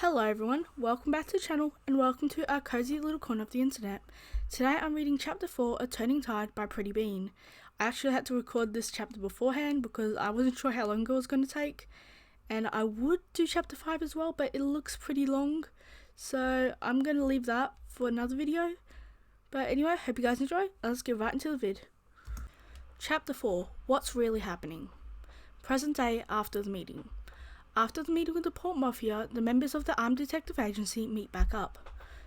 Hello everyone, welcome back to the channel and welcome to our cozy little corner of the internet. Today I'm reading chapter 4, A Turning Tide by Pretty Bean. I actually had to record this chapter beforehand because I wasn't sure how long it was going to take, and I would do chapter 5 as well, but it looks pretty long, so I'm going to leave that for another video. But anyway, hope you guys enjoy. Let's get right into the vid. Chapter 4, What's Really Happening? Present day after the meeting. After the meeting with the Port Mafia, the members of the Armed Detective Agency meet back up.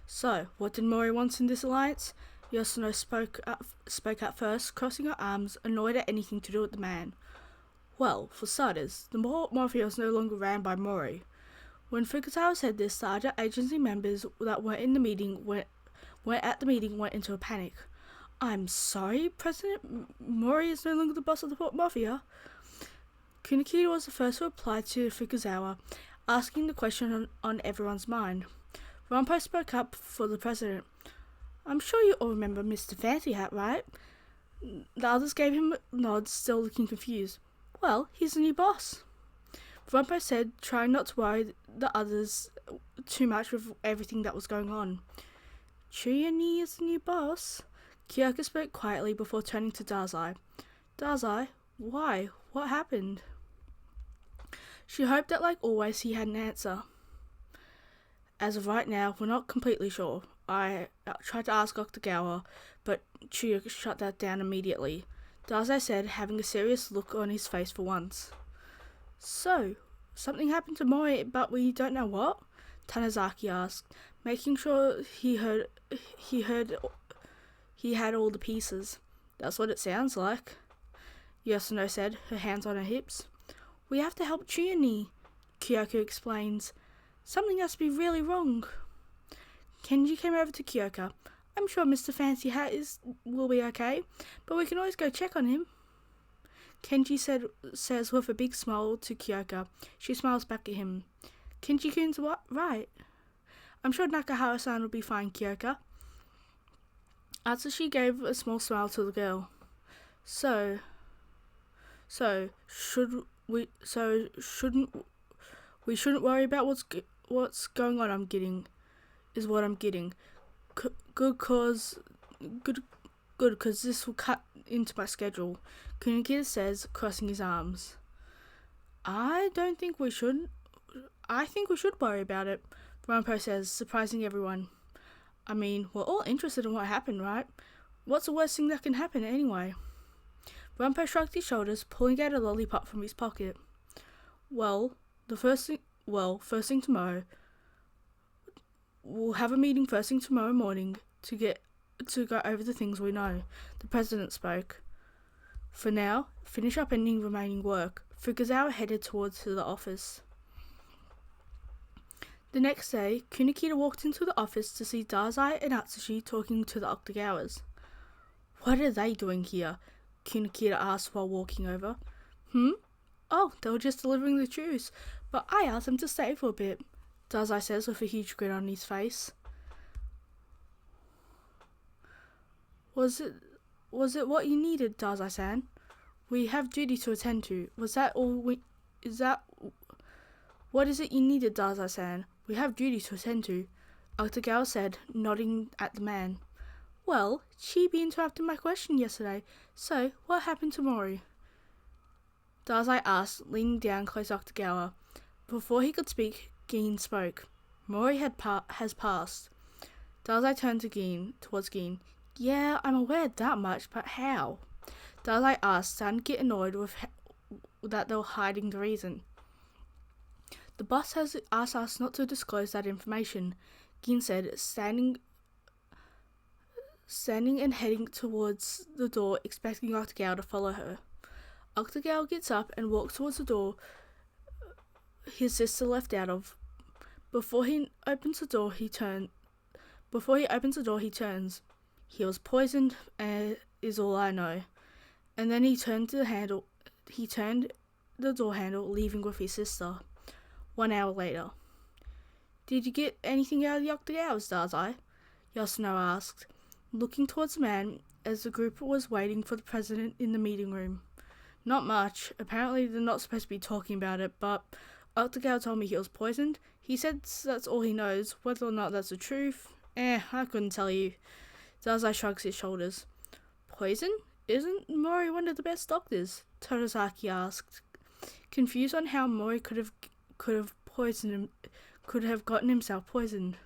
So, what did Mori want in this alliance? Yoshino spoke out first, crossing her arms, annoyed at anything to do with the man. Well, for starters, the Port Mafia is no longer ran by Mori. When Fukuzawa said this, the other agency members that were in the meeting went into a panic. I'm sorry, President? Mori is no longer the boss of the Port Mafia? Kunikida was the first to reply to Fukuzawa, asking the question on everyone's mind. Rampo spoke up for the president. I'm sure you all remember Mr. Fancy Hat, right? The others gave him nods, still looking confused. Well, he's the new boss. Rampo said, trying not to worry the others too much with everything that was going on. Chiyani is the new boss? Kyoka spoke quietly before turning to Dazai. Dazai, why? What happened? She hoped that, like always, he had an answer. As of right now, we're not completely sure. I tried to ask Octogawa, but Chuya shut that down immediately. Dazai said, having a serious look on his face for once. So, something happened to Mori, but we don't know what? Tanizaki asked, making sure he had all the pieces. That's what it sounds like. Yoshino said, her hands on her hips. We have to help Chiyani, Kyoko explains. Something must be really wrong. Kenji came over to Kyoka. I'm sure Mr. Fancy Hat will be okay, but we can always go check on him. Kenji says with a big smile to Kyoka. She smiles back at him. Kenji-kun's right. I'm sure Nakahara-san will be fine, Kyoka. Atsushi gave a small smile to the girl. So shouldn't we worry about what's going on? I'm getting. Good cause this will cut into my schedule. Kunikida says, crossing his arms. I think we should worry about it, Rampo says, surprising everyone. I mean, we're all interested in what happened, right? What's the worst thing that can happen anyway? Rampo shrugged his shoulders, pulling out a lollipop from his pocket. First thing tomorrow. We'll have a meeting first thing tomorrow morning to go over the things we know. The president spoke. For now, finish up any remaining work. Fukuzawa headed towards the office. The next day, Kunikida walked into the office to see Dazai and Atsushi talking to the Octogawas. What are they doing here? Kunikida asked while walking over. Oh, they were just delivering the juice, but I asked them to stay for a bit, Dazai says with a huge grin on his face. Was it what you needed, Dazai-san? We have duty to attend to. What is it you needed, Dazai-san? We have duty to attend to, Octogawa said, nodding at the man. Well, Chibi interrupted my question yesterday, so what happened to Mori? Dazai asked, leaning down close to Octogawa. Before he could speak, Gin spoke. Mori has passed. Dazai turned towards Gin. Yeah, I'm aware of that much, but how? Dazai asked, starting to get annoyed with that they were hiding the reason. The boss has asked us not to disclose that information, Gin said, standing and heading towards the door, expecting Octogawa to follow her. Octogawa gets up and walks towards the door his sister left out of. Before he opens the door, he turns. He was poisoned, is all I know. And then he turned the door handle, leaving with his sister. 1 hour later. Did you get anything out of the Octogawas, Dazai? Yoshino asked, looking towards the man as the group was waiting for the president in the meeting room. Not much. Apparently they're not supposed to be talking about it, but Octogao told me he was poisoned. He said that's all he knows. Whether or not that's the truth, I couldn't tell you. Dazai shrugs his shoulders. Poison? Isn't Mori one of the best doctors? Todosaki asked, confused on how Mori could have poisoned him, could have gotten himself poisoned.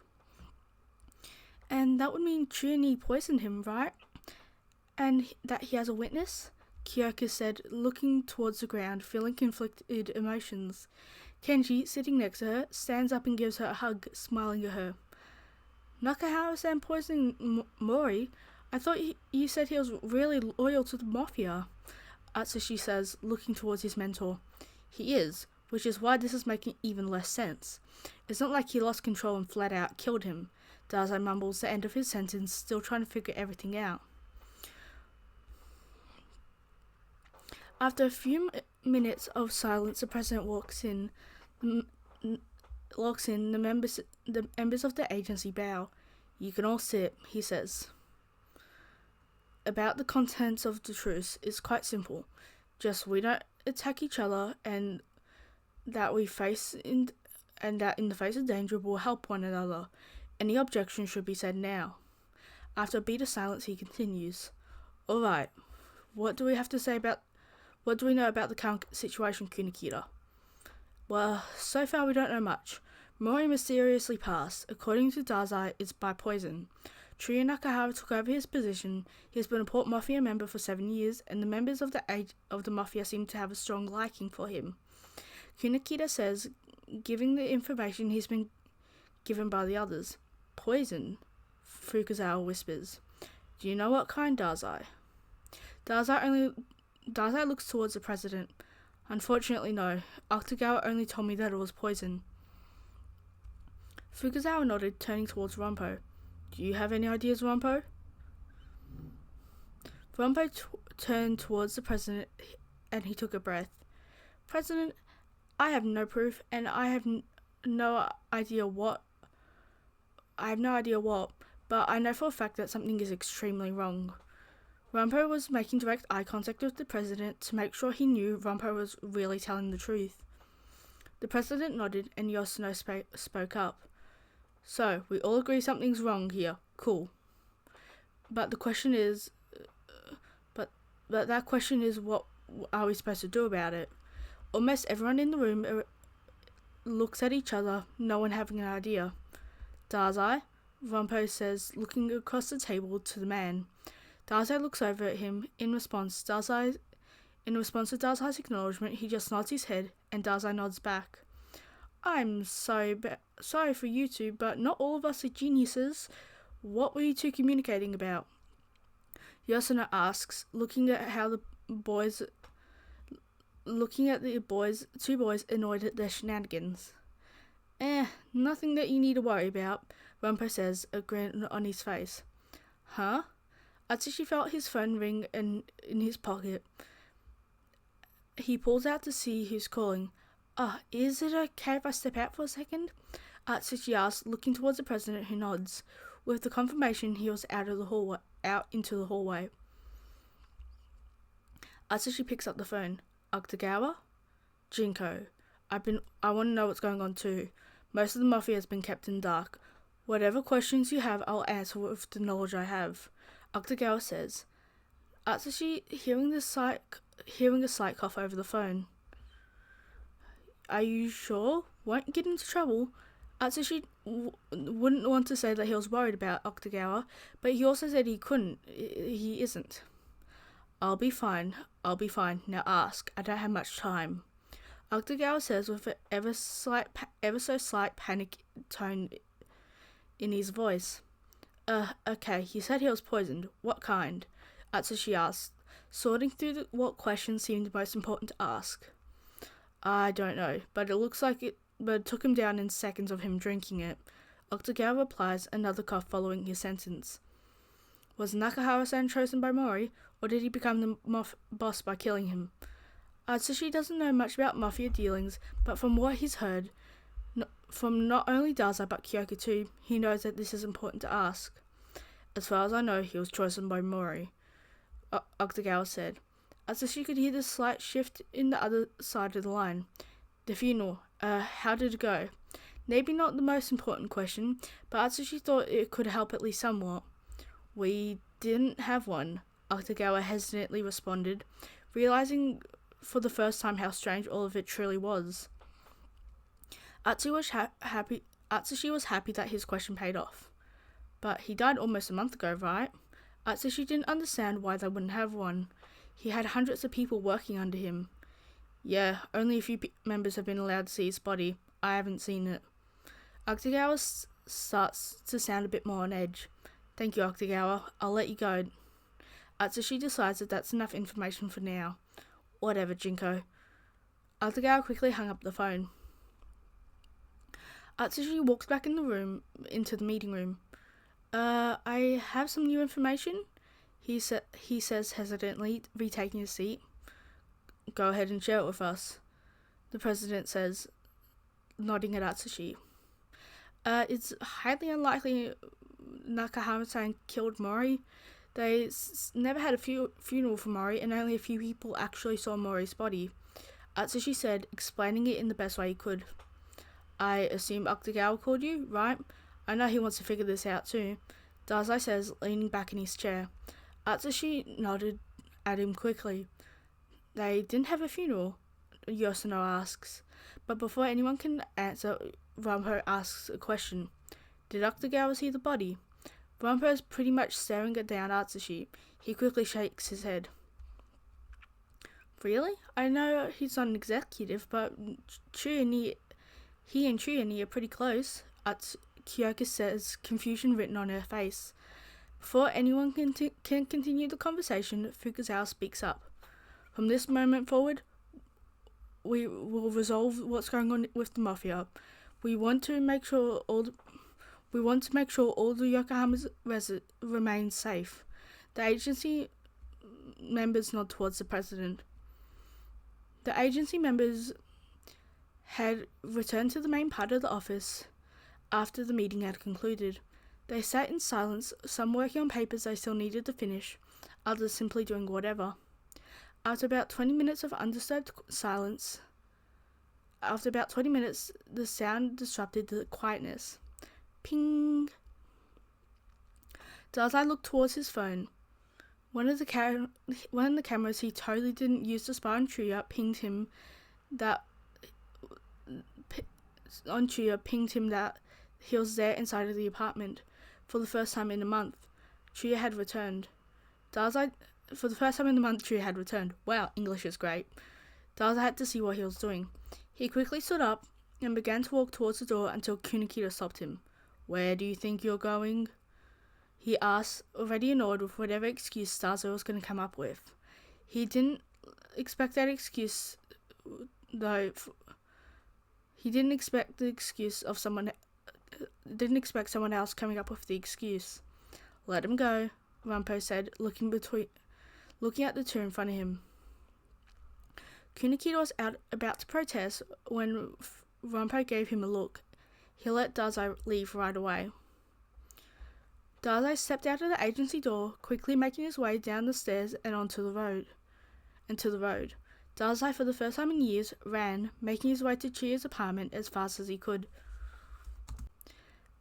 And that would mean Trini poisoned him, right? And that he has a witness? Kyoka said, looking towards the ground, feeling conflicted emotions. Kenji, sitting next to her, stands up and gives her a hug, smiling at her. Nakahara-san poisoning Mori? I thought you said he was really loyal to the Mafia. Atsushi says, looking towards his mentor. He is, which is why this is making even less sense. It's not like he lost control and flat out killed him. Dazai mumbles the end of his sentence, still trying to figure everything out. After a few minutes of silence, the president walks in. The members of the agency bow. You can all sit, he says. About the contents of the truce is quite simple. Just we don't attack each other, and that in the face of danger we'll help one another. Any objections should be said now. After a beat of silence, he continues. All right. What do we know about the current situation, Kunikita? Well, so far we don't know much. Mori mysteriously passed. According to Dazai, it's by poison. Trio Nakahara took over his position. He has been a Port Mafia member for 7 years, and the members of the Mafia seem to have a strong liking for him. Kunikita says, giving the information he's been given by the others. Poison, Fukazawa whispers. Do you know what kind, Dazai? Dazai looks towards the president. Unfortunately, no. Octogawa only told me that it was poison. Fukazawa nodded, turning towards Rumpo. Do you have any ideas, Rumpo? Rumpo turned towards the president and he took a breath. President, I have no proof and I have no idea what, but I know for a fact that something is extremely wrong. Rumpo was making direct eye contact with the president to make sure he knew Rumpo was really telling the truth. The president nodded and Yoshino spoke up. So, we all agree something's wrong here. Cool. But the question is... But that question is, what are we supposed to do about it? Almost everyone in the room looks at each other, no one having an idea. Dazai, Rumpo says, looking across the table to the man. Dazai looks over at him. In response to Dazai's acknowledgement, he just nods his head, and Dazai nods back. I'm sorry for you two, but not all of us are geniuses. What were you two communicating about? Yoshino asks, looking at the two boys annoyed at their shenanigans. Nothing that you need to worry about, Rumpo says, a grin on his face. Huh? Atsushi felt his phone ring in his pocket. He pulls out to see who's calling. Is it okay if I step out for a second? Atsushi asks, looking towards the president, who nods. With the confirmation, he was out into the hallway. Atsushi picks up the phone. Octogawa? Jinko. I want to know what's going on too. Most of the Mafia has been kept in dark. Whatever questions you have, I'll answer with the knowledge I have. Octogawa says. Atsushi, hearing a slight cough over the phone. Are you sure? Won't get into trouble. Atsushi wouldn't want to say that he was worried about Octogawa, but he also said he couldn't. He isn't. I'll be fine. Now ask. I don't have much time. Octogawa says with an ever so slight panic tone in his voice. Okay, he said he was poisoned. What kind? Atsushi asked, sorting through what questions seemed most important to ask. I don't know, but it took him down in seconds of him drinking it. Octogawa replies, another cough following his sentence. Was Nakahara-san chosen by Mori, or did he become the boss by killing him? Atsushi doesn't know much about Mafia dealings, but from what he's heard, from not only Dazai but Kyoka too, he knows that this is important to ask. As far as I know, he was chosen by Mori, Octogawa said. Atsushi could hear the slight shift in the other side of the line. The funeral. How did it go? Maybe not the most important question, but Atsushi thought it could help at least somewhat. We didn't have one, Akutagawa hesitantly responded, realizing for the first time how strange all of it truly was. Atsushi was happy that his question paid off. But he died almost a month ago, right? Atsushi didn't understand why they wouldn't have one. He had hundreds of people working under him. Yeah, only a few members have been allowed to see his body. I haven't seen it. Akutagawa starts to sound a bit more on edge. Thank you, Akutagawa. I'll let you go. Atsushi decides that that's enough information for now. Whatever, Jinko. Akutagawa quickly hung up the phone. Atsushi walks back into the meeting room. I have some new information, he says hesitantly, retaking his seat. Go ahead and share it with us, the president says, nodding at Atsushi. It's highly unlikely Nakahama-san killed Mori. They never had a funeral for Mori, and only a few people actually saw Mori's body, Atsushi said, explaining it in the best way he could. I assume Akutagawa called you, right? I know he wants to figure this out too, Dazai says, leaning back in his chair. Atsushi nodded at him quickly. They didn't have a funeral, Yoshino asks. But before anyone can answer, Rampo asks a question. Did Akutagawa see the body? Rampo is pretty much staring down at Atsushi. He quickly shakes his head. Really? I know he's not an executive, but he and Chuyani are pretty close, Kyoka says, confusion written on her face. Before anyone can continue the conversation, Fukazawa speaks up. From this moment forward, we will resolve what's going on with the Mafia. We want to make sure all the Yokohama's remain safe. The agency members nod towards the president. The agency members had returned to the main part of the office after the meeting had concluded. They sat in silence, some working on papers they still needed to finish, others simply doing whatever. After about 20 minutes of undisturbed silence, the sound disrupted the quietness. Ping! Dazai looked towards his phone. One of the cameras he totally didn't use to spy on Chuya pinged him that he was there inside of the apartment. For the first time in a month, Chuya had returned. Wow, English is great. Dazai had to see what he was doing. He quickly stood up and began to walk towards the door until Kunikita stopped him. Where do you think you're going? He asked, already annoyed with whatever excuse Dazai was going to come up with. He didn't expect that excuse, though. He didn't expect someone else coming up with the excuse. Let him go, Rampo said, looking at the two in front of him. Kunikita was about to protest when Rampo gave him a look. He let Dazai leave right away. Dazai stepped out of the agency door, quickly making his way down the stairs and onto the road. Dazai, for the first time in years, ran, making his way to Chia's apartment as fast as he could.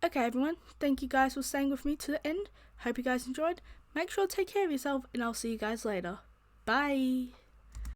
Okay everyone, thank you guys for staying with me to the end. Hope you guys enjoyed. Make sure to take care of yourself and I'll see you guys later. Bye!